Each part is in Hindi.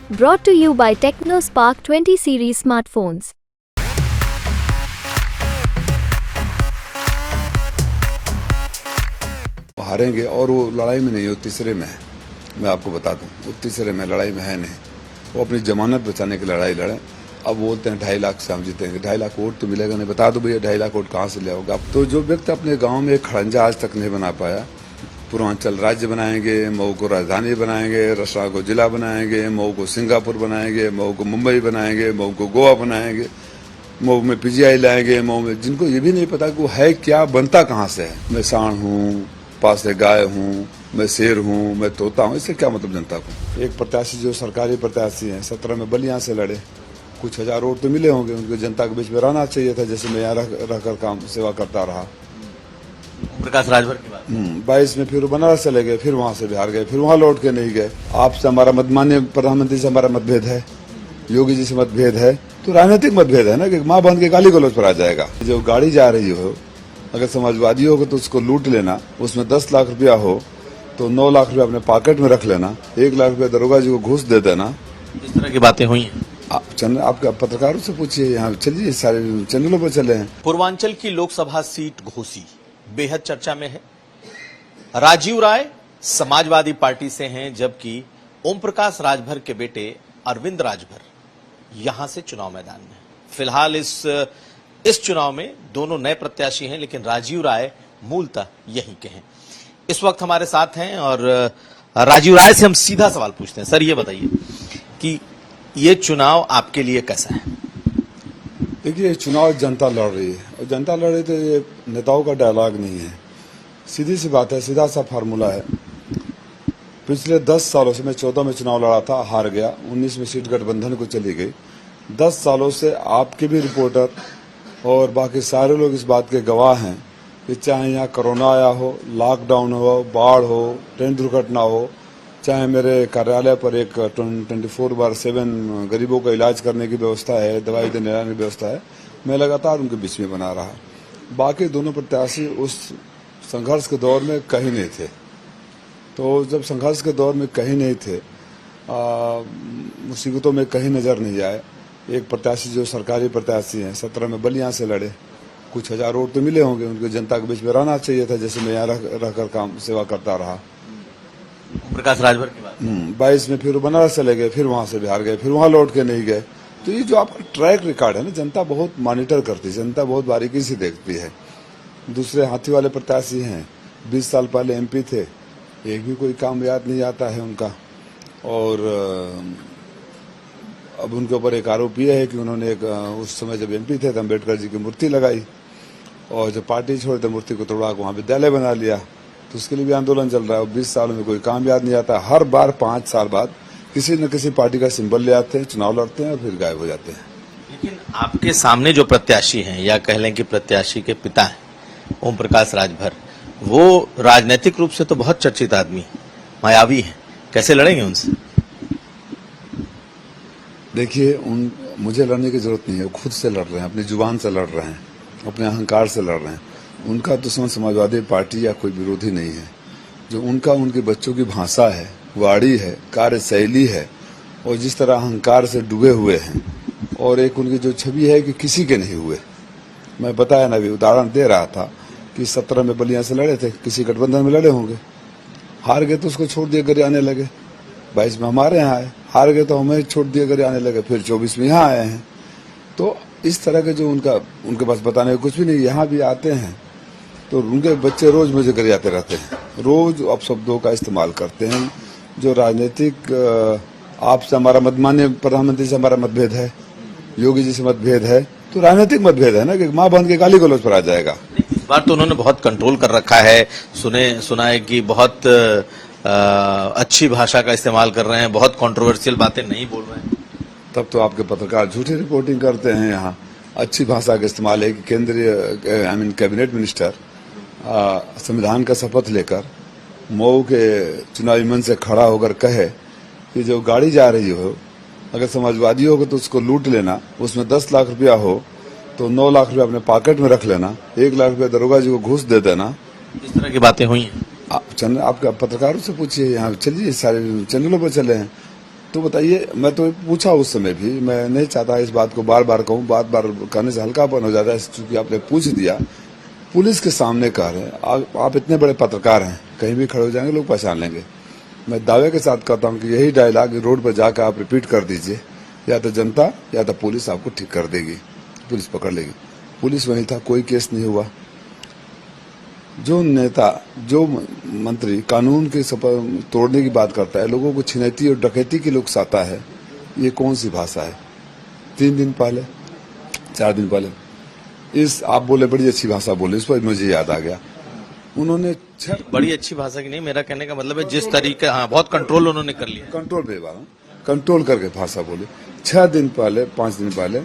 Brought to you by TechnoSpark 20 series smartphones. हारेंगे और वो लड़ाई में नहीं, वो तीसरे में है। मैं आपको बता दूं, वो तीसरे में, लड़ाई में है नहीं। वो अपनी जमानत बचाने की लड़ाई लड़े। अब बोलते हैं 2.5 लाख से हम जीतेंगे। 2.5 लाख वोट तो मिलेगा नहीं। बता दो भैया 2.5 लाख वोट कहाँ से ले आओगे? तो जो व्यक्ति अपने गांव में एक खड़ंजा आज तक नहीं बना पाया, पूर्वांचल राज्य बनाएंगे, मऊ को राजधानी बनाएंगे, रसड़ा को जिला बनाएंगे, मऊ को सिंगापुर बनाएंगे, मऊ को मुंबई बनाएंगे, मऊ को गोवा बनाएंगे, मऊ में पीजीआई लाएंगे, मऊ में, जिनको ये भी नहीं पता कि वो है क्या, बनता कहाँ से है। मैं सांड हूँ, पास से गाय हूँ, मैं शेर हूँ, मैं तोता हूँ, इससे क्या मतलब जनता को? एक प्रत्याशी जो सरकारी प्रत्याशी हैं 17 में बलिया से लड़े, कुछ हजार वोट तो मिले होंगे, उनको जनता के बीच में रहना चाहिए था, जैसे मैं यहाँ रहकर काम सेवा करता रहा। प्रकाश राजभर की बात 22 में फिर बनारस चले गए, फिर वहां से बिहार गए, फिर वहां लौट के नहीं गए। आपसे हमारा माननीय प्रधानमंत्री से हमारा मतभेद है, योगी जी से मतभेद है, तो राजनीतिक मतभेद है ना, कि माँ बंद के गाली गलौज पर आ जाएगा। जो गाड़ी जा रही हो, अगर समाजवादी होगा तो उसको लूट लेना, उसमें 10 लाख रुपया हो तो 9 लाख रुपया अपने पॉकेट में रख लेना, 1 लाख रुपया दरोगा जी को घूस दे देना। इस तरह की बातें हुई हैं। आपका पत्रकारों से पूछिए, यहाँ चलिए, सारे चैनलों पर चले हैं। पूर्वांचल की लोकसभा सीट घोसी बेहद चर्चा में है। राजीव राय समाजवादी पार्टी से हैं, जबकि ओम प्रकाश राजभर के बेटे अरविंद राजभर यहां से चुनाव मैदान में। फिलहाल इस चुनाव में दोनों नए प्रत्याशी हैं, लेकिन राजीव राय मूलतः यहीं के हैं। इस वक्त हमारे साथ हैं और राजीव राय से हम सीधा सवाल पूछते हैं। सर, ये बताइए कि ये चुनाव आपके लिए कैसा है? देखिए, चुनाव जनता लड़ रही है, और जनता लड़ रही तो ये नेताओं का डायलॉग नहीं है, सीधी सी बात है, सीधा सा फार्मूला है। पिछले 10 सालों से, मैं 14 में चुनाव लड़ा था, हार गया, 19 में सीट गठबंधन को चली गई। 10 सालों से आपके भी रिपोर्टर और बाकी सारे लोग इस बात के गवाह हैं कि चाहे यहाँ कोरोना आया हो, लॉकडाउन हो, बाढ़ हो, ट्रेन दुर्घटना हो, चाहे मेरे कार्यालय पर एक 24/7 गरीबों का इलाज करने की व्यवस्था है, दवाई देने की व्यवस्था है, मैं लगातार उनके बीच में बना रहा। बाकी दोनों प्रत्याशी उस संघर्ष के दौर में कहीं नहीं थे। तो जब संघर्ष के दौर में कहीं नहीं थे, मुसीबतों में कहीं नजर नहीं आए। एक प्रत्याशी जो सरकारी प्रत्याशी हैं 17 में बलिया से लड़े, कुछ हजार वोट तो मिले होंगे, उनको जनता के बीच में रहना चाहिए था, जैसे मैं यहाँ रहकर काम सेवा करता रहा। प्रकाश राजभर की बात 22 में फिर बनारस चले गए, फिर वहां से बिहार गए, फिर वहां लौट के नहीं गए। तो ये जो आपका ट्रैक रिकॉर्ड है ना, जनता बहुत मॉनिटर करती है, जनता बहुत बारीकी से देखती है। दूसरे हाथी वाले प्रत्याशी हैं, 20 साल पहले एमपी थे, एक भी कोई काम याद नहीं आता है उनका। और अब उनके ऊपर एक आरोप यह है कि उन्होंने एक उस समय जब एमपी थे तो अम्बेडकर जी की मूर्ति लगाई, और जब पार्टी छोड़ी तो मूर्ति को तोड़ा के वहाँ विद्यालय बना लिया। तो उसके लिए भी आंदोलन चल रहा है। 20 सालों में कोई काम याद नहीं आता। हर बार 5 साल बाद किसी न किसी पार्टी का सिंबल ले आते हैं, चुनाव लड़ते हैं और फिर गायब हो जाते हैं। लेकिन आपके सामने जो प्रत्याशी हैं, या कह लें कि प्रत्याशी के पिता हैं, ओम प्रकाश राजभर, वो राजनीतिक रूप से तो बहुत चर्चित आदमी, मायावी हैं, कैसे लड़ेंगे उनसे? देखिए, मुझे लड़ने की जरूरत नहीं है, वो खुद से लड़ रहे हैं, अपनी जुबान से लड़ रहे हैं, अपने अहंकार से लड़ रहे हैं। उनका दुश्मन समाजवादी पार्टी या कोई विरोधी नहीं है। जो उनका, उनके बच्चों की भाषा है, वाणी है, कार्यशैली है, और जिस तरह अहंकार से डूबे हुए हैं, और एक उनकी जो छवि है कि किसी के नहीं हुए। मैं बताया ना, अभी उदाहरण दे रहा था कि 17 में बलिया से लड़े थे, किसी गठबंधन में लड़े होंगे, हार गए तो उसको छोड़ दिए घर आने लगे। 22 में हमारे यहाँ आए, हार गए तो हमें छोड़ दिए घर आने लगे, फिर 24 में यहाँ आए हैं। तो इस तरह के जो उनके पास बताने को कुछ भी नहीं, यहाँ भी आते हैं तो उनके बच्चे रोज मुझे घर आते रहते हैं, रोज अपशब्दों का इस्तेमाल करते हैं। जो राजनीतिक, आपसे हमारा माननीय प्रधानमंत्री से हमारा मतभेद है, योगी जी से मतभेद है, तो राजनीतिक मतभेद है ना, कि माँ बंद के गाली गलौज पर आ जाएगा। इस बार तो उन्होंने बहुत कंट्रोल कर रखा है, सुना है कि बहुत अच्छी भाषा का इस्तेमाल कर रहे हैं, बहुत कंट्रोवर्शियल बातें नहीं बोल रहे हैं। तब तो आपके पत्रकार झूठी रिपोर्टिंग करते हैं। यहाँ अच्छी भाषा का इस्तेमाल है कि केंद्रीय कैबिनेट मिनिस्टर संविधान का शपथ लेकर मऊ के चुनावी मंच से खड़ा होकर कहे कि जो गाड़ी जा रही हो, अगर समाजवादी होगा तो उसको लूट लेना, उसमें 10 लाख रुपया हो तो 9 लाख रुपया अपने पॉकेट में रख लेना, 1 लाख रुपया दरोगा जी को घूस दे देना। इस तरह की बातें हुई हैं। आपका पत्रकारों से पूछिए, यहाँ चलिए, सारे चैनलों पर चले हैं। तो बताइए, मैं तो पूछा उस समय भी, मैं नहीं चाहता इस बात को बार बार कहूँ, बार बार कहने से हल्कापन हो जाता है, क्योंकि आपने पूछ दिया। पुलिस के सामने कह रहे हैं, आप इतने बड़े पत्रकार हैं, कहीं भी खड़े हो जाएंगे लोग पहचान लेंगे। मैं दावे के साथ कहता हूं कि यही डायलॉग रोड पर जाकर आप रिपीट कर दीजिए, या तो जनता या तो पुलिस आपको ठीक कर देगी, पुलिस पकड़ लेगी। पुलिस वहीं था, कोई केस नहीं हुआ। जो नेता, जो मंत्री कानून के तोड़ने की बात करता है, लोगों को छिनैती और डकैती की लोग उकसाता है, ये कौन सी भाषा है? 3 दिन पहले, 4 दिन पहले इस आप बोले बड़ी अच्छी भाषा बोले, इस पर मुझे याद आ गया। उन्होंने बड़ी अच्छी भाषा की नहीं, मेरा कहने का मतलब है जिस तरीके, हाँ, बहुत कंट्रोल उन्होंने कर लिया, कंट्रोल पे कंट्रोल करके भाषा बोले। 6 दिन पहले, 5 दिन पहले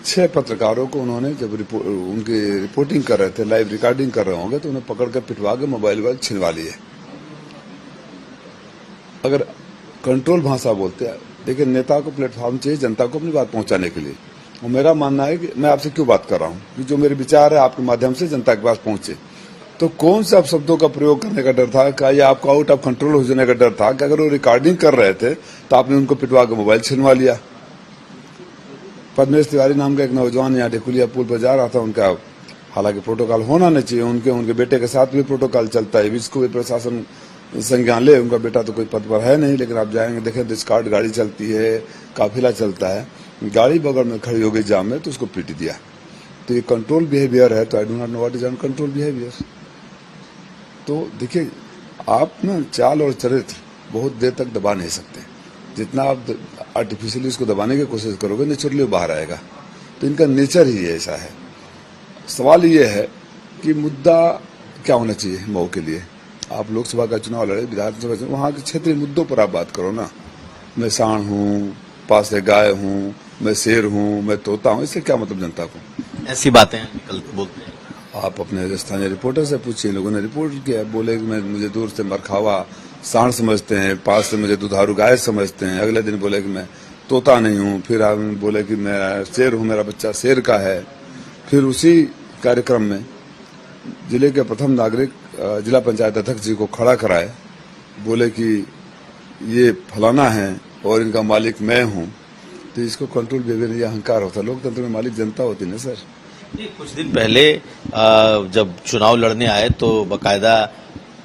6 पत्रकारों को उन्होंने जब उनकी रिपोर्टिंग कर रहे थे, लाइव रिकॉर्डिंग कर रहे होंगे, तो उन्हें पकड़ कर पिटवा के मोबाइल छिनवा लिए। अगर कंट्रोल भाषा बोलते हैं, देखिए नेता को प्लेटफॉर्म चाहिए जनता को अपनी बात पहुंचाने के लिए। और मेरा मानना है कि मैं आपसे क्यों बात कर रहा हूं कि जो मेरे विचार है आपके माध्यम से जनता के पास पहुंचे। तो कौन से आप शब्दों का प्रयोग करने का डर था? क्या ये आपको आउट ऑफ कंट्रोल हो जाने का डर था कि अगर वो रिकॉर्डिंग कर रहे थे तो आपने उनको पिटवा के मोबाइल छिनवा लिया? पद्मेश तिवारी नाम का एक नौजवान यहाँ ढेकुलिया पुल पर जा रहा था, उनका हालांकि प्रोटोकॉल होना नहीं चाहिए, उनके बेटे के साथ भी प्रोटोकॉल चलता है, इसको भी प्रशासन संज्ञान ले। उनका बेटा तो कोई पद पर है नहीं, लेकिन आप जाएंगे देखें तो स्कॉट गाड़ी चलती है, काफिला चलता है, गाड़ी बगल में खड़ी हो गई जाम में तो उसको पीट दिया। तो ये कंट्रोल बिहेवियर है। तो I do not know what is uncontrol behaviour. तो देखिए, आप ना चाल और चरित्र बहुत देर तक दबा नहीं सकते। जितना आप आर्टिफिशियली इसको दबाने की कोशिश करोगे, नेचुरली बाहर आएगा। तो इनका नेचर ही ऐसा है। सवाल ये है कि मुद्दा क्या होना चाहिए मऊ के लिए। आप लोकसभा का चुनाव लड़े, विधानसभा चुनाव, वहां के क्षेत्रीय मुद्दों पर आप बात करो ना। मैं सांड हूँ, पास से गाय हूँ, मैं शेर हूँ, मैं तोता हूँ, इससे क्या मतलब जनता को? ऐसी बातें निकल बोलते हैं। आप अपने स्थानीय रिपोर्टर से पूछिए, लोगों ने रिपोर्ट किया, बोले कि मुझे दूर से मरखावा सांड समझते हैं, पास से मुझे दुधारू गाय समझते हैं। अगले दिन बोले कि मैं तोता नहीं हूँ, फिर आप बोले कि मैं शेर हूँ, मेरा बच्चा शेर का है। फिर उसी कार्यक्रम में जिले के प्रथम नागरिक जिला पंचायत अध्यक्ष जी को खड़ा कराए, बोले कि ये फलाना है और इनका मालिक मैं हूँ। तो इसको कंट्रोल बिहेवियर या अहंकार होता है। लोकतंत्र में मालिक जनता होती है ना सर। कुछ दिन पहले जब चुनाव लड़ने आए तो बकायदा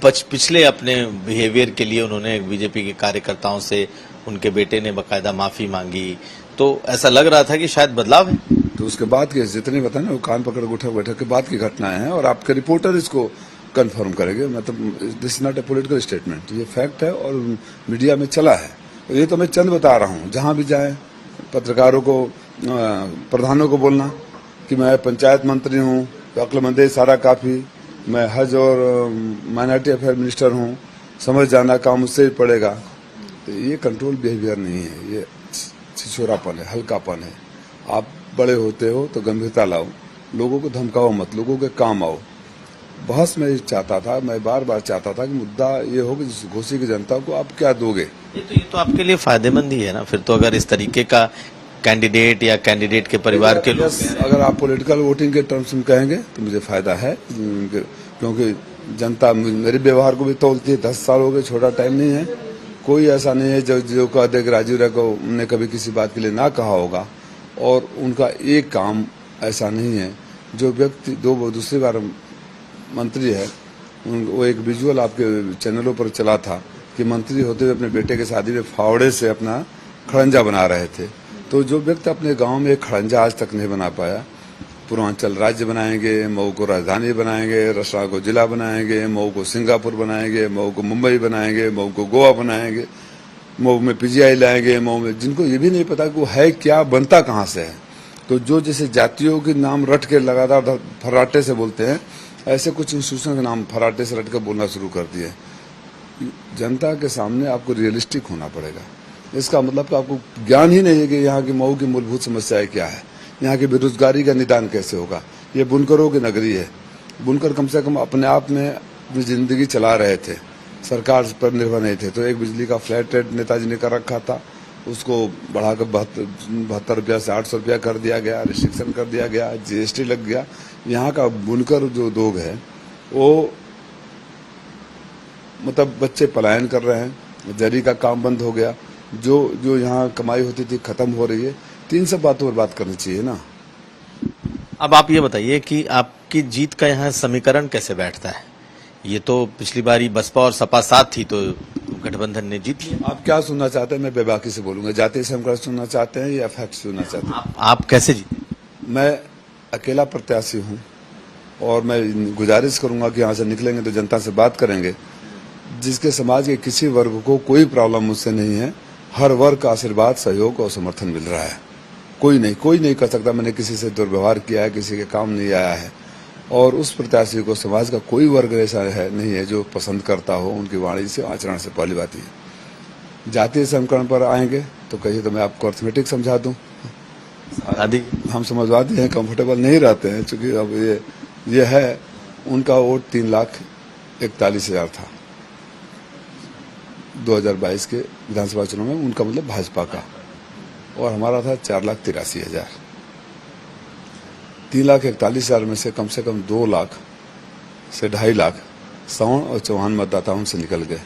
पिछले अपने बिहेवियर के लिए उन्होंने बीजेपी के कार्यकर्ताओं से, उनके बेटे ने बकायदा माफी मांगी। तो ऐसा लग रहा था कि शायद बदलाव है। तो उसके बाद के जितने बताए ना, वो कान पकड़ उठक बैठक के बाद की घटनाएं हैं, और आपके रिपोर्टर इसको कंफर्म करेंगे। मतलब this is not a political statement, ये फैक्ट है और मीडिया में चला है। ये तो मैं चंद बता रहा हूँ। जहां भी जाए पत्रकारों को, प्रधानों को बोलना कि मैं पंचायत मंत्री हूँ, अक्लमंद सारा काफी, मैं हज और माइनॉरिटी अफेयर मिनिस्टर हूँ, समझ जाना काम मुझसे ही पड़ेगा। तो ये कंट्रोल बिहेवियर नहीं है, ये छिछोरापन है, हल्कापन है। आप बड़े होते हो तो गंभीरता लाओ, लोगों को धमकाओ मत, लोगों के काम आओ। बहस में चाहता था, मैं बार बार चाहता था कि मुद्दा ये हो कि घोसी की जनता को आप क्या दोगे। ये तो आपके लिए फायदेमंद ही है ना फिर तो, अगर इस तरीके का कैंडिडेट या कैंडिडेट के परिवार के लोग, अगर आप पॉलिटिकल वोटिंग के टर्म्स में कहेंगे तो मुझे फायदा है, क्योंकि जनता मेरे व्यवहार को भी तोलती है। 10 साल हो गए, छोटा टाइम नहीं है। कोई ऐसा नहीं है जो कह दे कि राजीव राय को उन्होंने कभी किसी बात के लिए ना कहा होगा, और उनका एक काम ऐसा नहीं है। जो व्यक्ति दूसरी बार मंत्री है, वो एक विजुअल आपके चैनलों पर चला था कि मंत्री होते हुए अपने बेटे के शादी में फावड़े से अपना खड़ंजा बना रहे थे। तो जो व्यक्ति अपने गांव में एक खड़ंजा आज तक नहीं बना पाया, पूर्वांचल राज्य बनाएंगे, मऊ को राजधानी बनाएंगे, रसड़ा को जिला बनाएंगे, मऊ को सिंगापुर बनाएंगे, मऊ को मुंबई बनाएंगे, मऊ को गोवा बनाएंगे, मऊ में पीजीआई लाएंगे, मऊ में, जिनको ये भी नहीं पता कि वो है क्या, बनता कहाँ से है। तो जो जैसे जातियों के नाम रट के लगातार फर्राटे से बोलते हैं, ऐसे कुछ इंस्टीट्यूशन के नाम फर्राटे से रट कर बोलना शुरू कर दिए। जनता के सामने आपको रियलिस्टिक होना पड़ेगा। इसका मतलब कि आपको ज्ञान ही नहीं है कि यहाँ की मऊ की मूलभूत समस्याएं क्या है, यहाँ की बेरोजगारी का निदान कैसे होगा। ये बुनकरों की नगरी है। बुनकर कम से कम अपने आप में अपनी जिंदगी चला रहे थे, सरकार पर निर्भर नहीं थे। तो एक बिजली का फ्लैट रेट नेताजी ने कर रखा था, उसको बढ़ाकर 72 रुपया से 800 रुपया कर दिया गया, रिस्ट्रिक्शन कर दिया गया, जीएसटी लग गया। यहाँ का बुनकर जो उद्योग है वो मतलब बच्चे पलायन कर रहे हैं, जरी का काम बंद हो गया, जो जो यहाँ कमाई होती थी खत्म हो रही है, तो इन सब बातों पर बात करनी चाहिए ना। अब आप ये बताइए कि आपकी जीत का यहाँ समीकरण कैसे बैठता है? ये तो पिछली बारी बसपा और सपा साथ थी तो गठबंधन ने जीत लिया। आप क्या सुनना चाहते हैं? मैं बेबाकी से बोलूंगा। जातीय समीकरण सुनना चाहते हैं या फैक्ट सुनना चाहते हैं? आप कैसे जीते? मैं अकेला प्रत्याशी हूं और मैं गुजारिश करूंगा कि यहाँ से निकलेंगे तो जनता से बात करेंगे। जिसके समाज के किसी वर्ग को कोई प्रॉब्लम मुझसे नहीं है, हर वर्ग का आशीर्वाद, सहयोग और समर्थन मिल रहा है। कोई नहीं कर सकता मैंने किसी से दुर्व्यवहार किया है, किसी के काम नहीं आया है। और उस प्रत्याशी को समाज का कोई वर्ग ऐसा है नहीं है जो पसंद करता हो उनकी वाणी से, आचरण से। पहली बात ये। जातीय समीकरण पर आएंगे तो कहिए तो मैं आपको अर्थमेटिक समझा दूं। हम समाजवादी हैं, कंफर्टेबल नहीं रहते हैं, चूंकि अब ये है। उनका वोट 3,41,000 था 2022 के विधानसभा चुनाव में, उनका मतलब भाजपा का, और हमारा था 4,83,000। 3,41,000 में से कम 2 लाख से 2.5 लाख सवर्ण और चौहान मतदाताओं से निकल गए।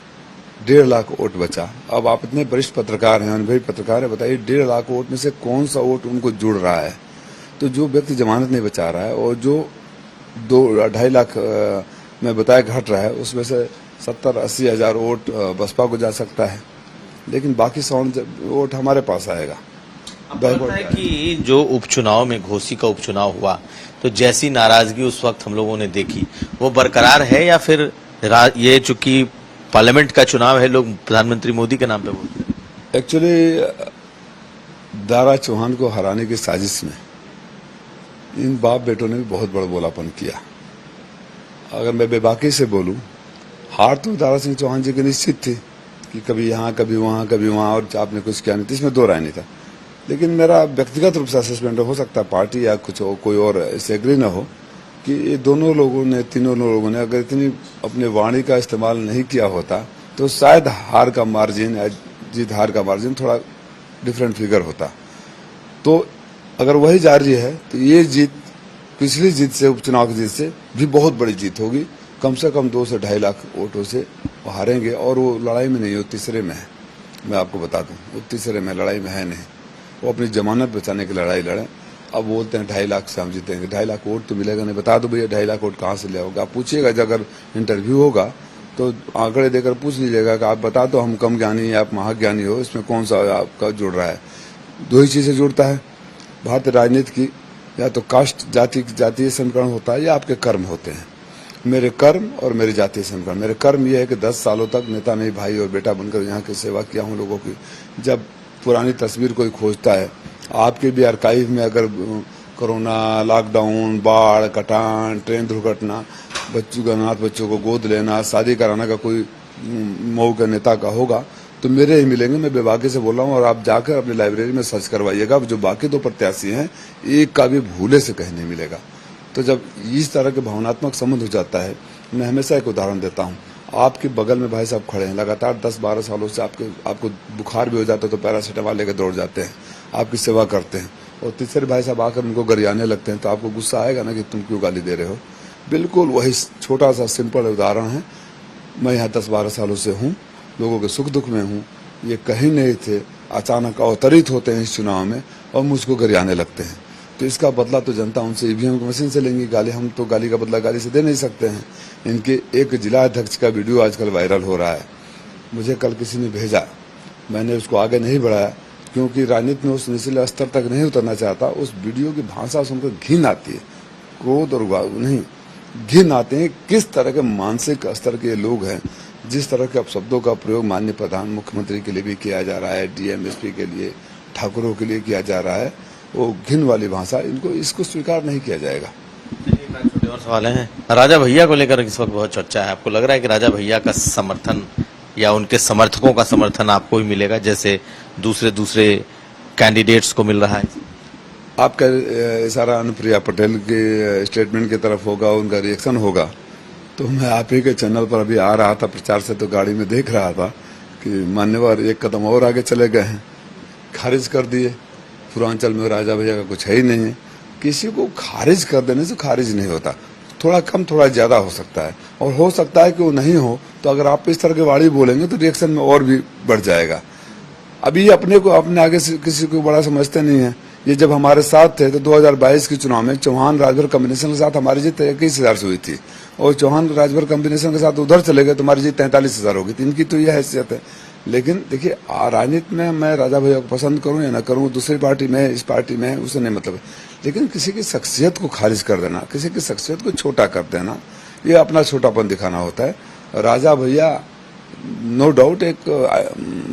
1.5 लाख वोट बचा। अब आप इतने वरिष्ठ पत्रकार हैं, अनुभवी पत्रकार है, बताइए 1.5 लाख वोट में से कौन सा वोट उनको जुड़ रहा है? तो जो व्यक्ति जमानत नहीं बचा रहा है और जो 2.5 लाख में बताया घट रहा है, उसमें से 70-80 हजार वोट बसपा को जा सकता है, लेकिन बाकी सवर्ण वोट हमारे पास आएगा। लगता है कि जो उपचुनाव में घोसी का उपचुनाव हुआ तो जैसी नाराजगी उस वक्त हम लोगों ने देखी वो बरकरार है, या फिर ये चूंकि पार्लियामेंट का चुनाव है लोग प्रधानमंत्री मोदी के नाम पे बोलते हैं? एक्चुअली दारा चौहान को हराने की साजिश में इन बाप बेटों ने भी बहुत बड़ा बोलापन किया। अगर मैं बेबाकी से बोलूं, हार तो दारा सिंह चौहान जी की निश्चित थी कि कभी यहाँ कभी वहाँ और आपने कुछ किया नहीं, इसमें दो राय नहीं था। लेकिन मेरा व्यक्तिगत रूप से असेसमेंट हो सकता है, पार्टी या कुछ कोई और इससे एग्री न हो, कि ये तीनों लोगों ने अगर इतनी अपने वाणी का इस्तेमाल नहीं किया होता तो शायद हार का मार्जिन या जीत हार का मार्जिन थोड़ा डिफरेंट फिगर होता। तो अगर वही जारी है तो ये जीत पिछली जीत से, उपचुनाव की जीत से भी बहुत बड़ी जीत होगी। कम से कम 2 से 2.5 लाख वोटों से वो हारेंगे, और वो लड़ाई में नहीं, वो तीसरे में है। मैं आपको बता दूं, वो तीसरे में, लड़ाई में है नहीं। वो अपनी जमानत बचाने की लड़ाई लड़े। अब बोलते हैं 2.5 लाख से हम जीतेंगे। 2.5 लाख वोट तो मिलेगा नहीं। बता दो भैया 2.5 लाख वोट कहाँ से ले आओगे? आप पूछिएगा, अगर इंटरव्यू होगा तो आंकड़े देकर पूछ लीजिएगा कि आप बता दो हम कम ज्ञानी या आप महाज्ञानी हो, इसमें कौन सा आपका जुड़ रहा है? 2 ही चीजें जुड़ता है भारतीय राजनीति की, या तो कास्ट जातीय समीकरण होता है या आपके कर्म होते हैं। मेरे कर्म और मेरे जातीय समीकरण। मेरे कर्म यह है कि 10 सालों तक नेता नहीं, भाई और बेटा बनकर यहाँ की सेवा किया हूँ लोगों की। जब पुरानी तस्वीर कोई खोजता है, आपके भी आर्काइव में अगर कोरोना, लॉकडाउन, बाढ़, कटान, ट्रेन दुर्घटना, अनाथ बच्चों को गोद लेना, शादी कराना का कोई मऊ के नेता का होगा तो मेरे ही मिलेंगे। मैं बेबाकी से बोल रहा हूँ, और आप जाकर अपनी लाइब्रेरी में सर्च करवाइएगा। जो बाकी 2 प्रत्याशी हैं, एक का भी भूले से कहीं नहीं मिलेगा। तो जब इस तरह के भावनात्मक संबंध हो जाता है, मैं हमेशा एक उदाहरण देता हूँ। आपके बगल में भाई साहब खड़े हैं, लगातार 10-12 सालों से आपको बुखार भी हो जाता है तो पैरासीटामोल लेकर दौड़ जाते हैं, आपकी सेवा करते हैं, और तीसरे भाई साहब आकर उनको गरियाने लगते हैं, तो आपको गुस्सा आएगा ना कि तुम क्यों गाली दे रहे हो? बिल्कुल वही छोटा सा सिंपल उदाहरण है। मैं यहाँ 10-12 सालों से हूँ, लोगों के सुख दुख में हूँ। ये कहीं नहीं थे, अचानक अवतरित होते हैं इस चुनाव में और मुझको गरियाने लगते हैं। तो इसका बदला तो जनता उनसे ईवीएम की मशीन से लेंगी। गाली, हम तो गाली का बदला गाली से दे नहीं सकते हैं। इनके एक जिला अध्यक्ष का वीडियो आजकल वायरल हो रहा है, मुझे कल किसी ने भेजा, मैंने उसको आगे नहीं बढ़ाया क्योंकि राजनीति में उस निचले स्तर तक नहीं उतरना चाहता। उस वीडियो की भाषा सुनकर घिन आती है, क्रोध और नहीं, घिन आते हैं। किस तरह के मानसिक स्तर के लोग हैं, जिस तरह के शब्दों का प्रयोग माननीय प्रधान मुख्यमंत्री के लिए भी किया जा रहा है, डीएम एसपी के लिए, ठाकुरों के लिए किया जा रहा है, वो घिन वाली भाषा, इसको स्वीकार नहीं किया जाएगा। छोटे और सवाल हैं। राजा भैया को लेकर इस वक्त बहुत चर्चा है। आपको लग रहा है कि राजा भैया का समर्थन या उनके समर्थकों का समर्थन आपको भी मिलेगा जैसे दूसरे कैंडिडेट्स को मिल रहा है? आपका इशारा अनुप्रिया पटेल के स्टेटमेंट की तरफ होगा, उनका रिएक्शन होगा। तो मैं आप ही के चैनल पर अभी आ रहा था प्रचार से, तो गाड़ी में देख रहा था कि मान्यवर एक कदम और आगे चले गए हैं, खारिज कर दिए। पूर्वांचल में राजा भैया का कुछ है ही नहीं है। किसी को खारिज कर देने से खारिज नहीं होता, थोड़ा कम थोड़ा ज्यादा हो सकता है, और हो सकता है कि वो नहीं हो। तो अगर आप इस तरह की वाणी बोलेंगे तो रिएक्शन में और भी बढ़ जाएगा। अभी अपने को अपने आगे से किसी को बड़ा समझते नहीं है। ये जब हमारे साथ थे तो 2022 के चुनाव में चौहान राजभर कॉम्बिनेशन के साथ हमारी जीत 21,000 से हुई थी, और चौहान राजभर कॉम्बिनेशन के साथ उधर चले गए तो हमारी जीत 43,000 होगी। तो इनकी तो यह हैसियत है। लेकिन देखिए, राजनीति में मैं राजा भैया को पसंद करूं या ना करूं, दूसरी पार्टी में इस पार्टी में उससे नहीं मतलब है, लेकिन किसी की शख्सियत को खारिज कर देना, किसी की शख्सियत को छोटा कर देना, ये अपना छोटापन दिखाना होता है। राजा भैया नो डाउट एक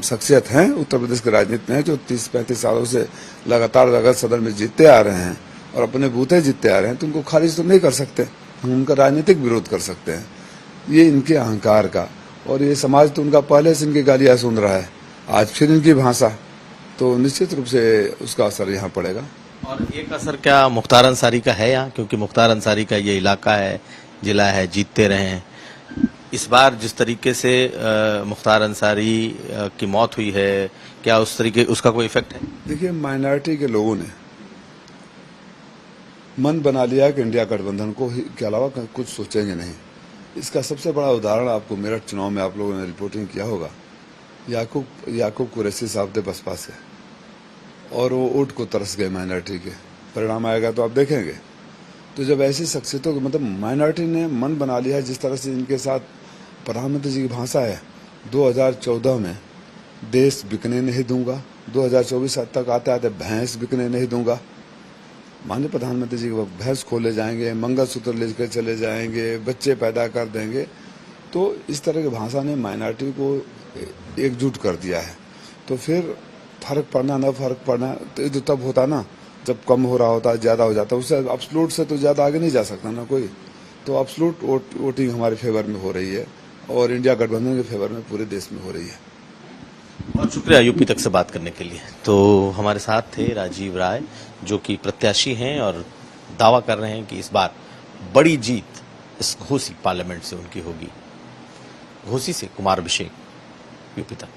शख्सियत हैं उत्तर प्रदेश के राजनीति में, जो 30-35 सालों से लगातार अगर सदन में जीतते आ रहे हैं और अपने बूथे जीतते आ रहे हैं, तो उनको खारिज तो नहीं कर सकते, हम उनका राजनीतिक विरोध कर सकते हैं। ये इनके अहंकार का, और ये समाज तो उनका पहले से इनकी गालियां सुन रहा है, आज फिर इनकी भाषा, तो निश्चित रूप से उसका असर यहाँ पड़ेगा। और एक असर क्या मुख्तार अंसारी का है यहाँ, क्योंकि मुख्तार अंसारी का ये इलाका है, जिला है, जीतते रहे हैं। इस बार जिस तरीके से मुख्तार अंसारी की मौत हुई है, क्या उस तरीके उसका कोई इफेक्ट है? देखिए, माइनॉरिटी के लोगों ने मन बना लिया कि इंडिया गठबंधन को के अलावा कुछ सोचेंगे नहीं। इसका सबसे बड़ा उदाहरण आपको मेरठ चुनाव में आप लोगों ने रिपोर्टिंग किया होगा। याकूब कुरैशी साहब थे बसपा से, और वो वोट को तरस गए माइनॉरिटी के। परिणाम आएगा तो आप देखेंगे। तो जब ऐसी शख्सियतों को मतलब माइनॉरिटी ने मन बना लिया है, जिस तरह से इनके साथ प्रधानमंत्री जी की भाषा है 2014 में, देश बिकने नहीं दूंगा, 2024 तक आते आते भैंस बिकने नहीं दूंगा। माननीय प्रधानमंत्री जी भैंस खोले जाएंगे, मंगलसूत्र लेकर चले जाएंगे, बच्चे पैदा कर देंगे। तो इस तरह की भाषा ने माइनॉरिटी को एकजुट कर दिया है। तो फिर फर्क पड़ना न फर्क पड़ना तो तब होता ना जब कम हो रहा होता, ज्यादा हो जाता, उससे अब्सोल्यूट से तो ज्यादा आगे नहीं जा सकता ना कोई। तो अब्सोल्यूट वोटिंग हमारे फेवर में हो रही है, और इंडिया गठबंधन के फेवर में पूरे देश में हो रही है। बहुत शुक्रिया यूपी तक से बात करने के लिए। तो हमारे साथ थे राजीव राय, जो कि प्रत्याशी हैं और दावा कर रहे हैं कि इस बार बड़ी जीत इस घोसी पार्लियामेंट से उनकी होगी। घोसी से कुमार अभिषेक, यूपी तक।